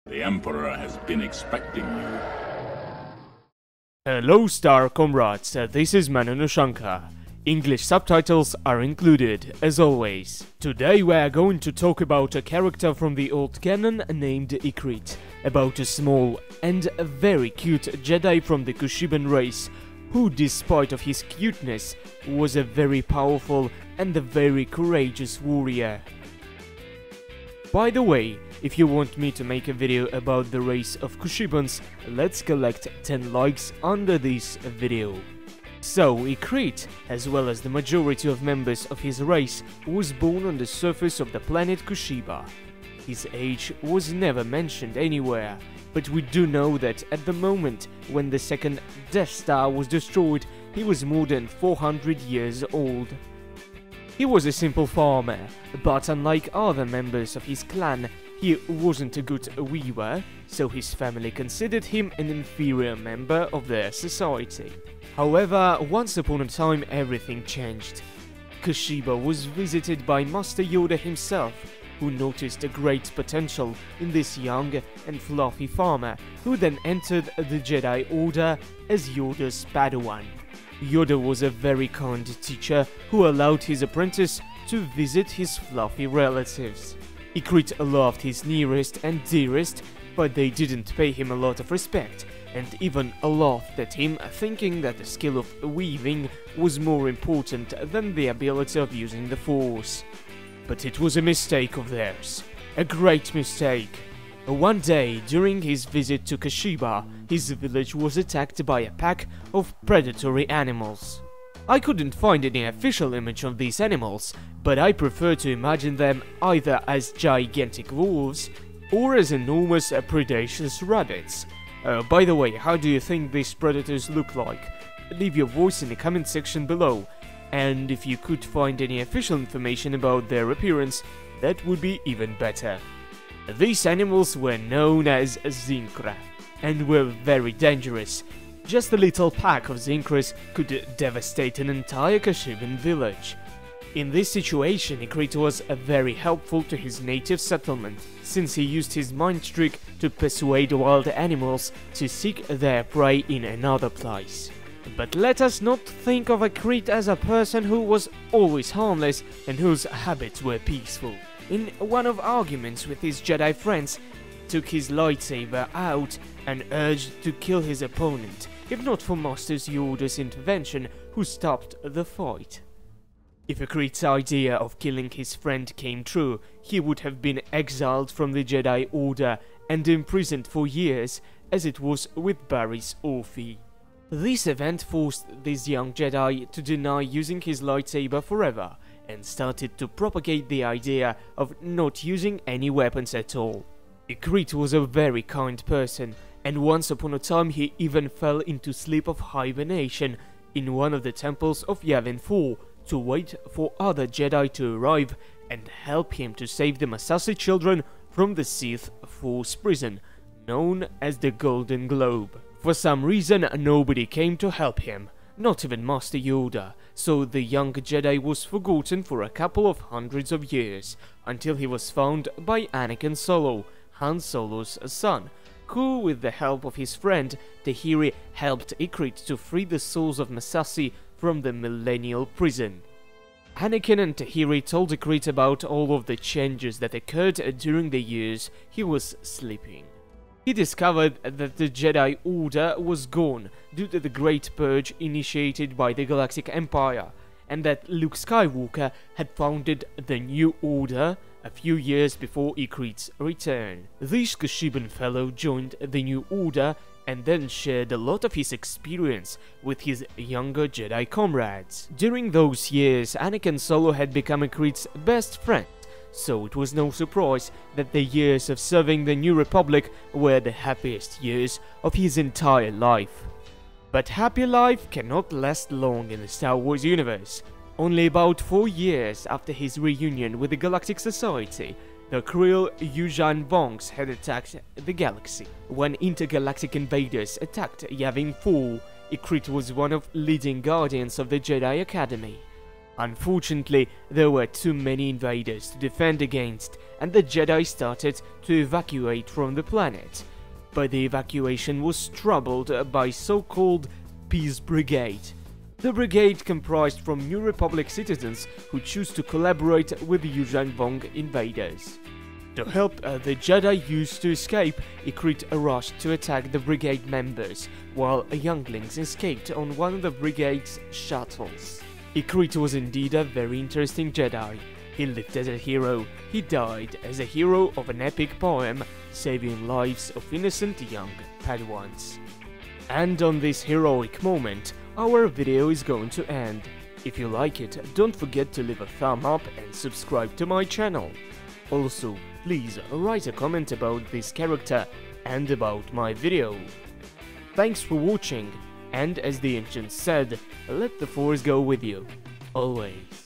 The Emperor has been expecting you. Hello Star Comrades, this is Man on Ushanka. English subtitles are included, as always. Today we are going to talk about a character from the old canon named Ikrit, about a small and very cute Jedi from the Kushiban race, who despite of his cuteness, was a very powerful and a very courageous warrior. By the way, if you want me to make a video about the race of Kushibans, let's collect 10 likes under this video. So, Ikrit, as well as the majority of members of his race, was born on the surface of the planet Kushiba. His age was never mentioned anywhere, but we do know that at the moment when the second Death Star was destroyed, he was more than 400 years old. He was a simple farmer, but unlike other members of his clan, he wasn't a good weaver, so his family considered him an inferior member of their society. However, once upon a time everything changed. Kushiba was visited by Master Yoda himself, who noticed a great potential in this young and fluffy farmer, who then entered the Jedi Order as Yoda's Padawan. Yoda was a very kind teacher who allowed his apprentice to visit his fluffy relatives. Ikrit loved his nearest and dearest, but they didn't pay him a lot of respect, and even laughed at him, thinking that the skill of weaving was more important than the ability of using the Force. But it was a mistake of theirs. A great mistake. One day, during his visit to Kushiba, his village was attacked by a pack of predatory animals. I couldn't find any official image of these animals, but I prefer to imagine them either as gigantic wolves or as enormous predaceous rabbits. By the way, how do you think these predators look like? Leave your voice in the comment section below, and if you could find any official information about their appearance, that would be even better. These animals were known as Zinkra, and were very dangerous. Just a little pack of Zinkras could devastate an entire Kushiban village. In this situation, Ikrit was very helpful to his native settlement, since he used his mind trick to persuade wild animals to seek their prey in another place. But let us not think of Ikrit as a person who was always harmless and whose habits were peaceful. In one of arguments with his Jedi friends, took his lightsaber out and urged to kill his opponent, if not for Master Yoda's intervention, who stopped the fight. If Ikrit's idea of killing his friend came true, he would have been exiled from the Jedi Order and imprisoned for years, as it was with Barry's Orphe. This event forced this young Jedi to deny using his lightsaber forever, and started to propagate the idea of not using any weapons at all. Ikrit was a very kind person, and once upon a time he even fell into sleep of hibernation in one of the temples of Yavin 4 to wait for other Jedi to arrive and help him to save the Massassi children from the Sith Force prison, known as the Golden Globe. For some reason nobody came to help him, not even Master Yoda, so the young Jedi was forgotten for a couple of hundreds of years, until he was found by Anakin Solo, Han Solo's son, who, with the help of his friend, Tahiri, helped Ikrit to free the souls of Massassi from the millennial prison. Anakin and Tahiri told Ikrit about all of the changes that occurred during the years he was sleeping. He discovered that the Jedi Order was gone due to the Great Purge initiated by the Galactic Empire, and that Luke Skywalker had founded the New Order a few years before Ikrit's return. This Kushiban fellow joined the New Order and then shared a lot of his experience with his younger Jedi comrades. During those years, Anakin Solo had become Ikrit's best friend, so it was no surprise that the years of serving the New Republic were the happiest years of his entire life. But happy life cannot last long in the Star Wars universe. Only about 4 years after his reunion with the Galactic Society, the cruel Yuuzhan Vongs had attacked the galaxy. When intergalactic invaders attacked Yavin 4, Ikrit was one of leading guardians of the Jedi Academy. Unfortunately, there were too many invaders to defend against, and the Jedi started to evacuate from the planet. But the evacuation was troubled by so-called Peace Brigade. The brigade comprised from New Republic citizens who choose to collaborate with the Yuuzhan invaders. To help the Jedi used to escape, Ikrit rushed to attack the brigade members, while younglings escaped on one of the brigade's shuttles. Ikrit was indeed a very interesting Jedi. He lived as a hero, he died as a hero of an epic poem, saving lives of innocent young Padawans. And on this heroic moment, our video is going to end. If you like it, don't forget to leave a thumb up and subscribe to my channel. Also, please write a comment about this character and about my video. Thanks for watching, and as the ancients said, let the Force go with you, always.